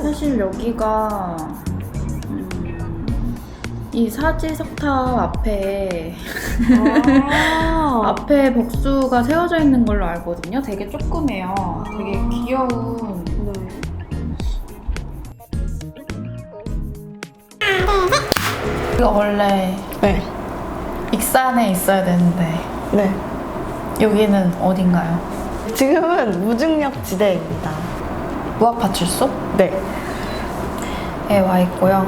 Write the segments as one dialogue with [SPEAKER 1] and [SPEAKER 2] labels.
[SPEAKER 1] 사실 여기가 이 사지석탑 앞에 앞에 벅수가 세워져 있는 걸로 알거든요. 되게 조그매요. 되게 귀여운. 이거 원래
[SPEAKER 2] 네.
[SPEAKER 1] 익산에 있어야 되는데
[SPEAKER 2] 네.
[SPEAKER 1] 여기는 어딘가요?
[SPEAKER 2] 지금은 무중력 지대입니다.
[SPEAKER 1] 무학파출소?
[SPEAKER 2] 네.
[SPEAKER 1] 에 와 있고요.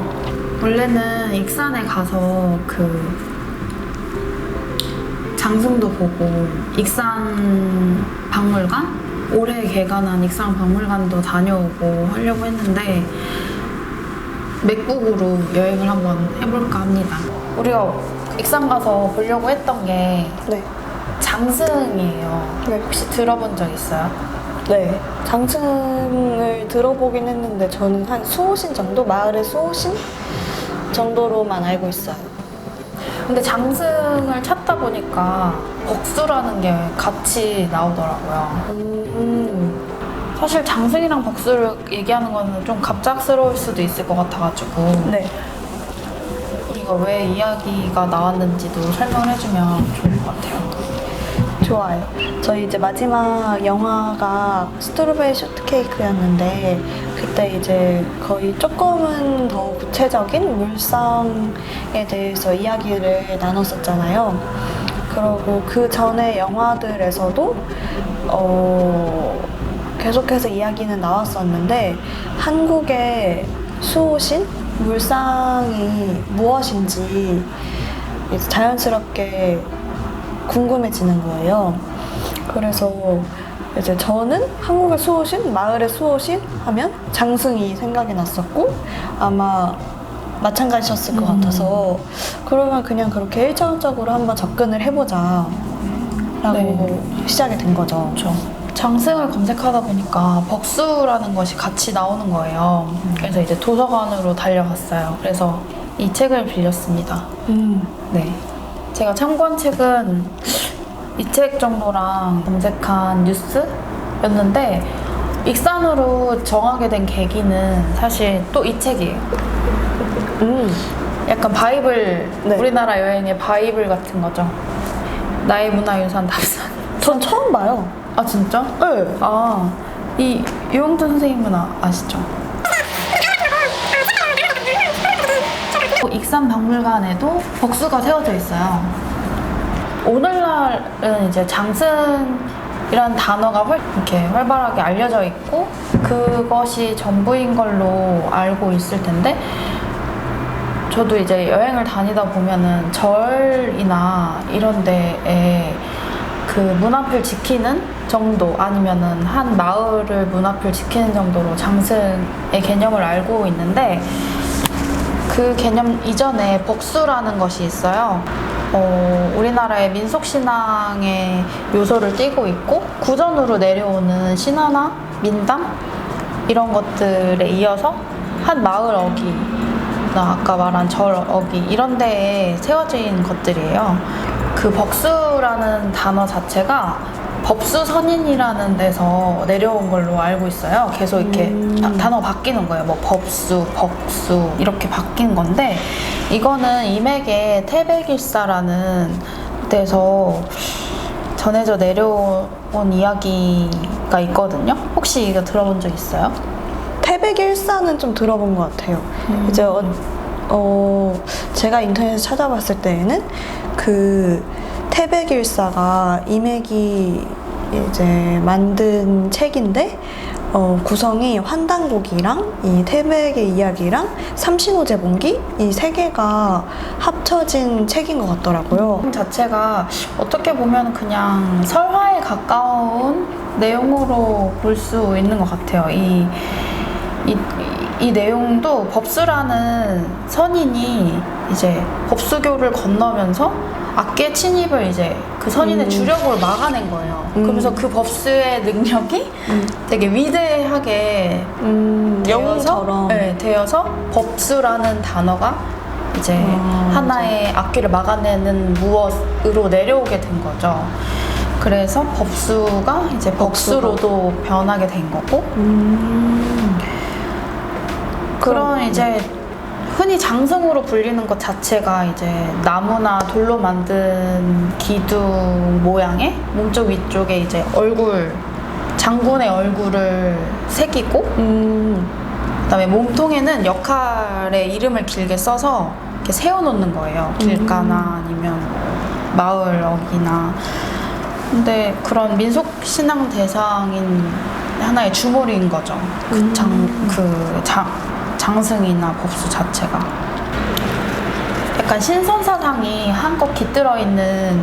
[SPEAKER 1] 원래는 익산에 가서 그 장승도 보고 익산 박물관? 올해 개관한 익산 박물관도 다녀오고 하려고 했는데 맥북으로 여행을 한번 해볼까 합니다. 우리가 익산 가서 보려고 했던 게
[SPEAKER 2] 네.
[SPEAKER 1] 장승이에요.
[SPEAKER 2] 네.
[SPEAKER 1] 혹시 들어본 적 있어요?
[SPEAKER 2] 네. 장승을 들어보긴 했는데 저는 한 수호신 정도? 마을의 수호신 정도로만 알고 있어요.
[SPEAKER 1] 근데 장승을 찾다 보니까 벅수라는 게 같이 나오더라고요. 사실 장승이랑 벅수를 얘기하는 거는 좀 갑작스러울 수도 있을 것 같아가지고
[SPEAKER 2] 네.
[SPEAKER 1] 우리가 왜 이야기가 나왔는지도 설명을 해주면 좋을 것 같아요.
[SPEAKER 2] 좋아요. 저희 이제 마지막 영화가 스트로베리 쇼트케이크였는데 그때 이제 거의 조금은 더 구체적인 물상에 대해서 이야기를 나눴었잖아요. 그리고 그 전에 영화들에서도 계속해서 이야기는 나왔었는데 한국의 수호신? 물상이 무엇인지 이제 자연스럽게 궁금해지는 거예요. 그래서 이제 저는 한국의 수호신, 마을의 수호신 하면 장승이 생각이 났었고 아마 마찬가지셨을 것 같아서 그러면 그냥 그렇게 일차원적으로 한번 접근을 해보자 라고
[SPEAKER 1] 네.
[SPEAKER 2] 시작이 된 거죠.
[SPEAKER 1] 그렇죠. 장승을 검색하다 보니까 벅수라는 것이 같이 나오는 거예요. 그래서 이제 도서관으로 달려갔어요. 그래서 이 책을 빌렸습니다. 네. 제가 참고한 책은 이 책 정도랑 검색한 뉴스였는데 익산으로 정하게 된 계기는 사실 또 이 책이에요. 약간 바이블,
[SPEAKER 2] 네.
[SPEAKER 1] 우리나라 여행의 바이블 같은 거죠. 나의 문화유산 답산.
[SPEAKER 2] 전 처음 봐요.
[SPEAKER 1] 아 진짜?
[SPEAKER 2] 네.
[SPEAKER 1] 아, 이 유영준 선생님은 아시죠? 익산 박물관에도 벅수가 세워져 있어요. 오늘날은 이제 장승이라는 단어가 이렇게 활발하게 알려져 있고 그것이 전부인 걸로 알고 있을 텐데 저도 이제 여행을 다니다 보면은 절이나 이런 데에 그 문 앞을 지키는 정도 아니면은 한 마을을 문 앞을 지키는 정도로 장승의 개념을 알고 있는데 그 개념 이전에 벅수라는 것이 있어요. 우리나라의 민속신앙의 요소를 띠고 있고 구전으로 내려오는 신화나 민담 이런 것들에 이어서 한 마을 어기나 아까 말한 절 어기 이런 데에 세워진 것들이에요. 그 벅수라는 단어 자체가 법수선인이라는 데서 내려온 걸로 알고 있어요. 계속 이렇게 단어가 바뀌는 거예요. 뭐 법수, 벅수 이렇게 바뀐 건데 이거는 임액의 태백일사라는 데서 전해져 내려온 이야기가 있거든요. 혹시 이거 들어본 적 있어요?
[SPEAKER 2] 태백일사는 좀 들어본 것 같아요. 이제 제가 인터넷에서 찾아봤을 때에는 그 태백일사가 임액이 이제 만든 책인데 구성이 환단곡이랑 이 태백의 이야기랑 삼신오제본기 이 세 개가 합쳐진 책인 것 같더라고요.
[SPEAKER 1] 자체가 어떻게 보면 그냥 설화에 가까운 내용으로 볼 수 있는 것 같아요. 이 내용도 법수라는 선인이 이제 법수교를 건너면서 악계 침입을 이제 그 선인의 주력으로 막아낸 거예요. 그러면서 그 법수의 능력이 되게 위대하게
[SPEAKER 2] 영웅처럼
[SPEAKER 1] 되어서 법수라는 단어가 이제 하나의 악기를 막아내는 무엇으로 내려오게 된 거죠. 그래서 법수가 이제 벅수로도 변하게 된 거고 그런 이제 흔히 장승으로 불리는 것 자체가 이제 나무나 돌로 만든 기둥 모양의 몸쪽 위쪽에 이제 장군의 얼굴을 새기고 그다음에 몸통에는 역할의 이름을 길게 써서 이렇게 세워놓는 거예요. 길가나 아니면 마을 어귀나. 근데 그런 민속 신앙 대상인 하나의 주물인 거죠. 장승이나 법수 자체가. 약간 신선 사상이 한껏 깃들어 있는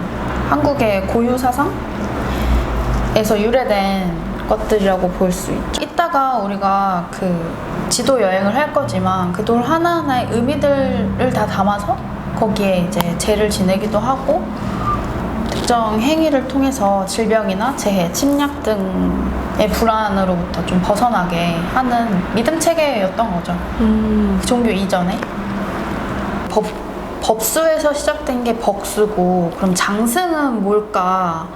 [SPEAKER 1] 한국의 고유 사상에서 유래된 것들이라고 볼 수 있죠. 이따가 우리가 그 지도 여행을 할 거지만 그 돌 하나하나의 의미들을 다 담아서 거기에 이제 제를 지내기도 하고 특정 행위를 통해서 질병이나 재해, 침략 등의 불안으로부터 좀 벗어나게 하는 믿음 체계였던 거죠. 그 종교 이전에. 법수에서 시작된 게 벅수고, 그럼 장승은 뭘까?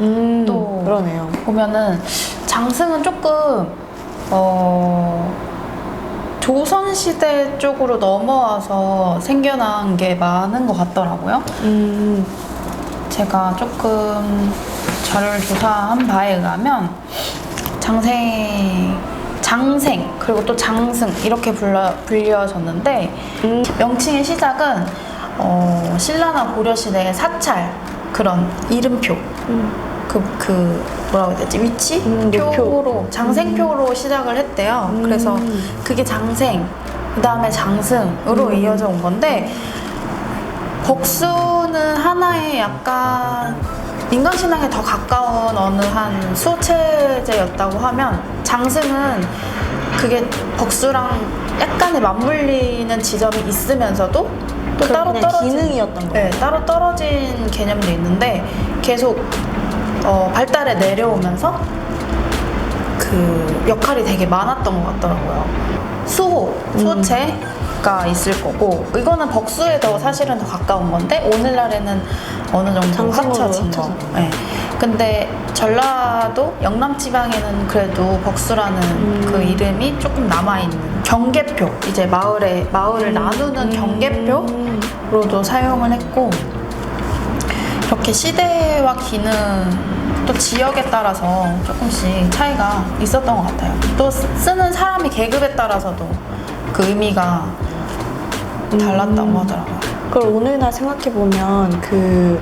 [SPEAKER 1] 또
[SPEAKER 2] 그러네요.
[SPEAKER 1] 보면은 장승은 조금 조선시대 쪽으로 넘어와서 생겨난 게 많은 것 같더라고요. 제가 조금 자료를 조사한 바에 의하면 장생 그리고 또 장승 이렇게 불려졌는데 명칭의 시작은 신라나 고려시대의 사찰 그런 이름표 뭐라고 해야 되지? 위치? 표로 장생표로 시작을 했대요. 그래서 그게 장생 그 다음에 장승으로 이어져 온 건데 벅수는 하나의 약간 인간신앙에 더 가까운 어느 한 수호체제였다고 하면 장승은 그게 벅수랑 약간의 맞물리는 지점이 있으면서도 또 따로 떨어진
[SPEAKER 2] 기능이었던 거예요.
[SPEAKER 1] 네, 따로 떨어진 개념도 있는데 계속 발달해 내려오면서 그 역할이 되게 많았던 것 같더라고요. 수호체가 있을 거고 이거는 벅수에 사실은 더 가까운 건데 오늘날에는 어느 정도 합쳐진 거. 네. 근데 전라도 영남 지방에는 그래도 벅수라는 그 이름이 조금 남아있는 경계표, 이제 마을을 나누는 경계표로도 사용을 했고 이렇게 시대와 기능 또 지역에 따라서 조금씩 차이가 있었던 것 같아요. 또 쓰는 사람이 계급에 따라서도 그 의미가 달랐다고 하더라고요.
[SPEAKER 2] 그걸 오늘날 생각해보면 그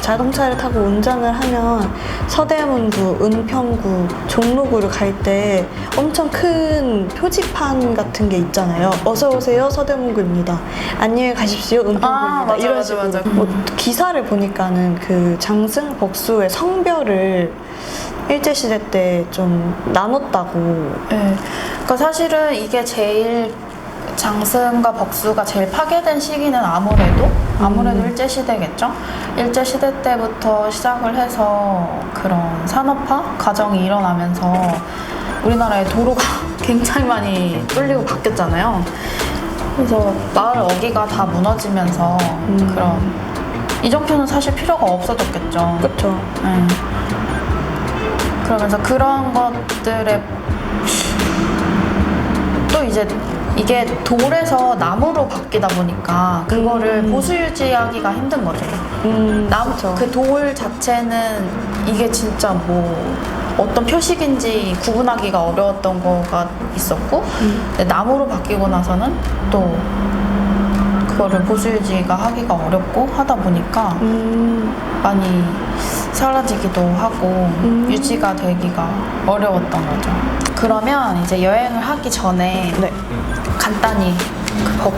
[SPEAKER 2] 자동차를 타고 운전을 하면 서대문구, 은평구, 종로구를 갈 때 엄청 큰 표지판 같은 게 있잖아요. 어서 오세요 서대문구입니다. 안녕히 가십시오 은평구입니다.
[SPEAKER 1] 맞아,
[SPEAKER 2] 이런
[SPEAKER 1] 맞아,
[SPEAKER 2] 식으로
[SPEAKER 1] 맞아.
[SPEAKER 2] 기사를 보니까는 그 장승, 벅수의 성별을 일제시대 때 좀 나눴다고.
[SPEAKER 1] 네. 그러니까 사실은 이게 제일 장승과 벅수가 제일 파괴된 시기는 아무래도 일제시대겠죠. 일제시대 때부터 시작을 해서 그런 산업화 과정이 일어나면서 우리나라의 도로가 굉장히 많이 뚫리고 바뀌었잖아요. 그래서 마을 어귀가 다 무너지면서 그런 이정표는 사실 필요가 없어졌겠죠.
[SPEAKER 2] 그렇죠.
[SPEAKER 1] 네. 그러면서 그런 것들에 또 이제 이게 돌에서 나무로 바뀌다 보니까 그거를 보수 유지하기가 힘든 거죠. 그 돌 자체는 이게 진짜 뭐 어떤 표식인지 구분하기가 어려웠던 거가 있었고 근데 나무로 바뀌고 나서는 또 그거를 보수 유지가 하기가 어렵고 하다 보니까 많이 사라지기도 하고 유지가 되기가 어려웠던 거죠. 그러면 이제 여행을 하기 전에 간단히 그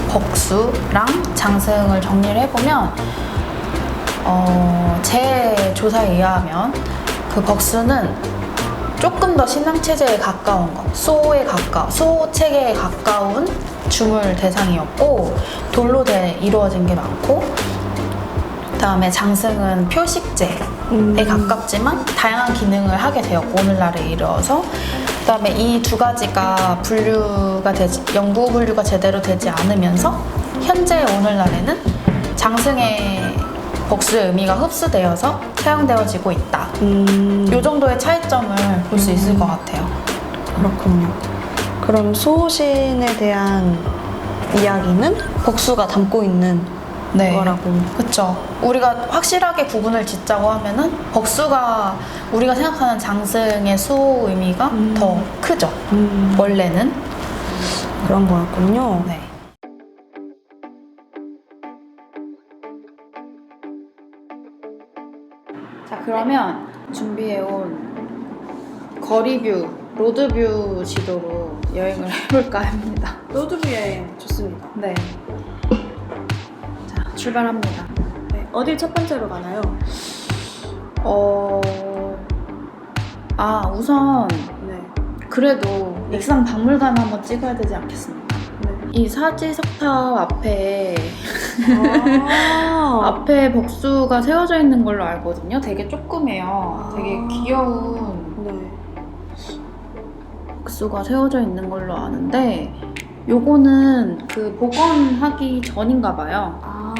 [SPEAKER 1] 벅수랑 장승을 정리를 해보면 제 조사에 의하면 그 벅수는 조금 더 신앙체제에 가까운 것, 수호체계에 가까운 주물 대상이었고 돌로 이루어진 게 많고 그다음에 장승은 표식제에 가깝지만 다양한 기능을 하게 되었고 오늘날에 이르러서 그다음에 이 두 가지가 영구 분류가 제대로 되지 않으면서 현재 오늘날에는 장승의 벅수의 의미가 흡수되어서 사용되어지고 있다. 이 정도의 차이점을 볼 수 있을 것 같아요.
[SPEAKER 2] 그렇군요. 그럼 수호신에 대한 이야기는 복수가 담고 있는
[SPEAKER 1] 네.
[SPEAKER 2] 거라고.
[SPEAKER 1] 그쵸. 우리가 확실하게 구분을 짓자고 하면은 복수가 우리가 생각하는 장승의 수호 의미가 더 크죠. 원래는.
[SPEAKER 2] 그런 거였군요.
[SPEAKER 1] 네. 자, 그러면 준비해온 거리뷰, 로드뷰 지도로 여행을 해볼까 합니다.
[SPEAKER 2] 로드뷰 여행 좋습니다.
[SPEAKER 1] 네. 자, 출발합니다.
[SPEAKER 2] 네, 어딜 첫 번째로 가나요?
[SPEAKER 1] 우선
[SPEAKER 2] 네.
[SPEAKER 1] 그래도 익산 박물관 한번 찍어야 되지 않겠습니까?
[SPEAKER 2] 네.
[SPEAKER 1] 이 사지석탑 앞에
[SPEAKER 2] 아,
[SPEAKER 1] 앞에 복수가 세워져 있는 걸로 알거든요. 되게 조그매요. 되게 귀여운
[SPEAKER 2] 네.
[SPEAKER 1] 복수가 세워져 있는 걸로 아는데 요거는 그 복원하기 전인가 봐요.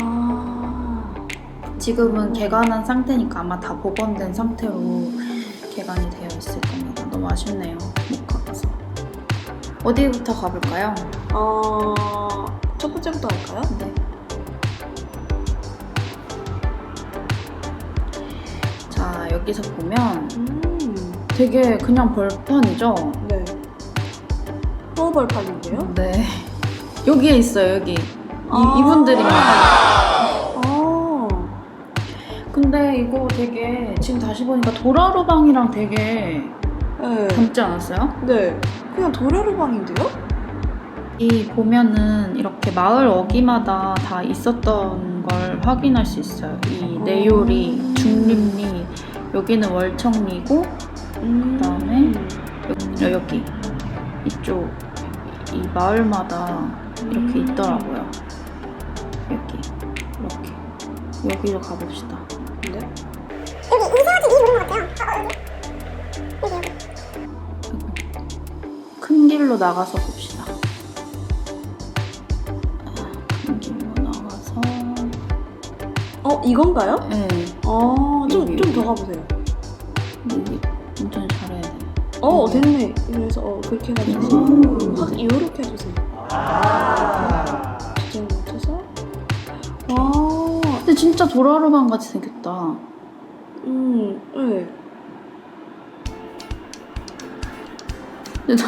[SPEAKER 1] 지금은 개관한 상태니까 아마 다 복원된 상태로 개관이 되어 있을 겁니다. 너무 아쉽네요. 못 가봐서. 어디부터 가볼까요?
[SPEAKER 2] 첫 번째부터 할까요?
[SPEAKER 1] 네. 자, 여기서 보면 되게 그냥 벌판이죠?
[SPEAKER 2] 네. 호벌판인데요?
[SPEAKER 1] 네. 여기에 있어요, 여기.
[SPEAKER 2] 아.
[SPEAKER 1] 이분들입니다. 근데 이거 되게 지금 다시 보니까 도라로방이랑 되게
[SPEAKER 2] 네.
[SPEAKER 1] 닮지 않았어요?
[SPEAKER 2] 네. 그냥 도라로방인데요?
[SPEAKER 1] 이 보면은 이렇게 마을 어귀마다 다 있었던 걸 확인할 수 있어요. 이 내요리, 중림리, 여기는 월청리고 그다음에 여기 이쪽 이 마을마다 이렇게 있더라고요. 여기 이렇게 여기로 가봅시다.
[SPEAKER 2] 네.
[SPEAKER 3] 여기 인쇄하지 이 모른 것 같아요. 여기.
[SPEAKER 1] 큰 길로 나가서 봅시다. 큰 길로 나가서
[SPEAKER 2] 이건가요?
[SPEAKER 1] 네.
[SPEAKER 2] 좀
[SPEAKER 1] 여기.
[SPEAKER 2] 더 가보세요.
[SPEAKER 1] 여기 운전 잘해야 돼.
[SPEAKER 2] 됐네. 그래서 그렇게 해가지고 확 이렇게 해주세요. 지금 맞춰서.
[SPEAKER 1] 근데 진짜 도라로방 같이 생겼다.
[SPEAKER 2] 네.
[SPEAKER 1] 근데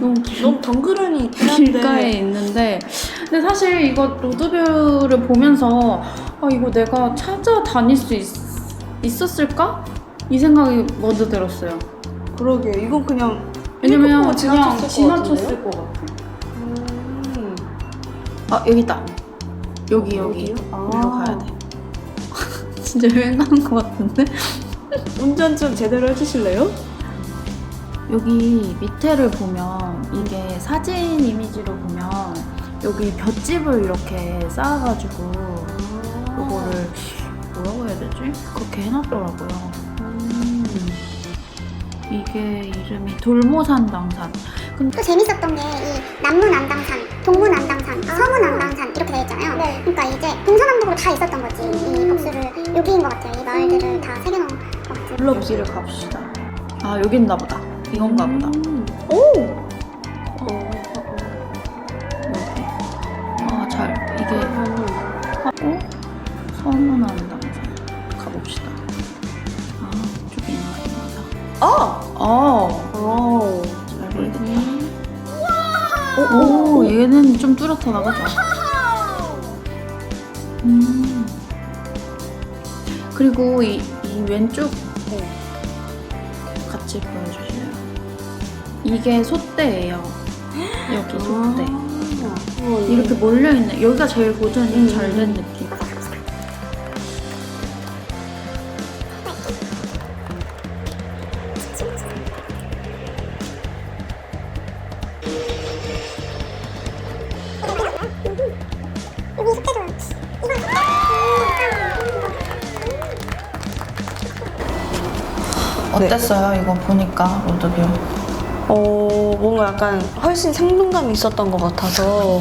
[SPEAKER 1] 너무
[SPEAKER 2] 너무 덩그러니 있긴 한데.
[SPEAKER 1] 길가에 있는데 근데 사실 이거 로드뷰를 보면서 이거 내가 찾아다닐 수 있었을까? 이 생각이 먼저 들었어요.
[SPEAKER 2] 그러게. 이건 그냥
[SPEAKER 1] 왜냐면
[SPEAKER 2] 일곱
[SPEAKER 1] 그냥
[SPEAKER 2] 번은
[SPEAKER 1] 지나쳤을 것 같아. 여기 있다. 여기
[SPEAKER 2] 여기요?
[SPEAKER 1] 여기로 가야 돼. 진짜 여행 가는 것 같은데?
[SPEAKER 2] 운전 좀 제대로 해주실래요?
[SPEAKER 1] 여기 밑에를 보면 이게 사진 이미지로 보면 여기 볏짚을 이렇게 쌓아가지고 이거를 뭐라고 해야 되지? 그렇게 해놨더라고요. 이게 이름이 돌모산당산. 근데
[SPEAKER 3] 또 재밌었던 게 이 남무남당산, 동무남당산, 서무남당산 이렇게 되어 있잖아요. 그러니까 이제 동서남북으로 다 있었던 거지. 이 복수를 여기인 것 같아요. 이 마을들을 다 새겨놓은 것 같아요.
[SPEAKER 1] 불러보기를 갑시다. 여기 있나 보다. 이건가 보다.
[SPEAKER 2] 오!
[SPEAKER 1] 여기. 이게 하고 서문암당산 가봅시다. 이쪽에 있는 겁니다. 잘 보이겠다. 오, 얘는 좀 뚜렷하다, 그죠? 그리고 이 왼쪽 같이 보여주실래요? 이게 솥대예요. 여기 솥대. 이렇게 몰려있는, 여기가 제일 보존이 잘 된 느낌.
[SPEAKER 3] 여기 속대도
[SPEAKER 1] 어땠어요? 이거 보니까 로드뷰.
[SPEAKER 2] 뭔가 약간 훨씬 생동감이 있었던 것 같아서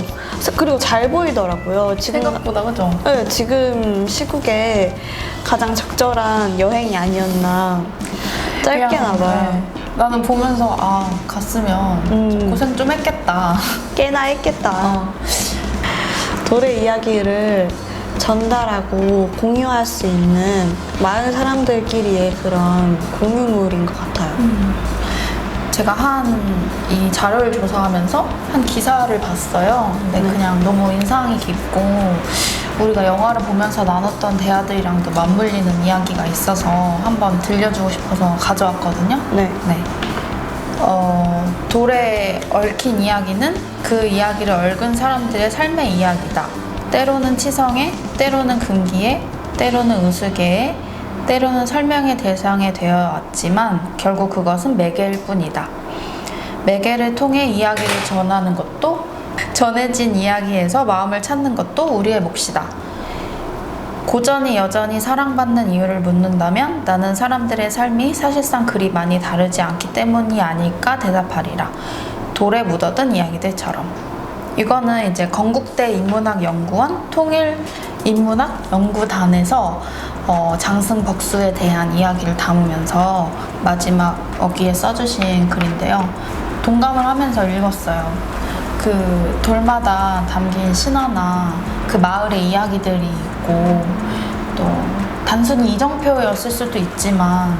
[SPEAKER 2] 그리고 잘 보이더라고요.
[SPEAKER 1] 생각보다 그죠?
[SPEAKER 2] 네, 지금 시국에 가장 적절한 여행이 아니었나. 짧게
[SPEAKER 1] 그냥,
[SPEAKER 2] 나봐요.
[SPEAKER 1] 네. 나는 보면서 아 갔으면 고생 좀 했겠다.
[SPEAKER 2] 꽤나 했겠다.
[SPEAKER 1] 어.
[SPEAKER 2] 돌의 이야기를 전달하고 공유할 수 있는 마을 사람들끼리의 그런 공유물인 것 같아요.
[SPEAKER 1] 제가 한 이 자료를 조사하면서 한 기사를 봤어요. 근데 그냥 너무 인상이 깊고 우리가 영화를 보면서 나눴던 대화들이랑도 맞물리는 이야기가 있어서 한번 들려주고 싶어서 가져왔거든요.
[SPEAKER 2] 네.
[SPEAKER 1] 돌에 얽힌 이야기는 그 이야기를 얽은 사람들의 삶의 이야기다. 때로는 치성에, 때로는 금기에, 때로는 으스개에, 때로는 설명의 대상이 되어 왔지만 결국 그것은 매개일 뿐이다. 매개를 통해 이야기를 전하는 것도 전해진 이야기에서 마음을 찾는 것도 우리의 몫이다. 고전이 여전히 사랑받는 이유를 묻는다면 나는 사람들의 삶이 사실상 그리 많이 다르지 않기 때문이 아닐까 대답하리라. 돌에 묻어든 이야기들처럼. 이거는 이제 건국대 인문학연구원 통일인문학연구단에서 장승 벅수에 대한 이야기를 담으면서 마지막 어기에 써주신 글인데요. 동감을 하면서 읽었어요. 그 돌마다 담긴 신화나 그 마을의 이야기들이 있고 또 단순히 이정표였을 수도 있지만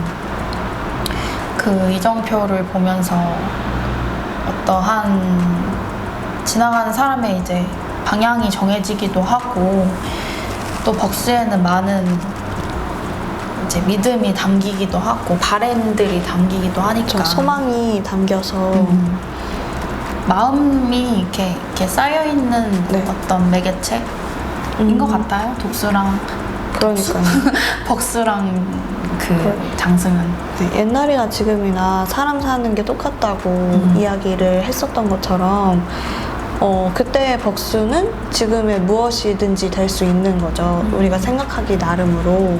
[SPEAKER 1] 그 이정표를 보면서 어떠한 지나가는 사람의 이제 방향이 정해지기도 하고 또 벅수에는 많은 이제 믿음이 담기기도 하고 바램들이 담기기도 하니까
[SPEAKER 2] 소망이 담겨서
[SPEAKER 1] 마음이 이렇게 쌓여있는
[SPEAKER 2] 네.
[SPEAKER 1] 어떤 매개체인 것 같아요. 독수랑
[SPEAKER 2] 그러니까요.
[SPEAKER 1] 벅수랑 그 장승은.
[SPEAKER 2] 네, 옛날이나 지금이나 사람 사는 게 똑같다고 이야기를 했었던 것처럼 그때의 벅수는 지금의 무엇이든지 될 수 있는 거죠. 우리가 생각하기 나름으로.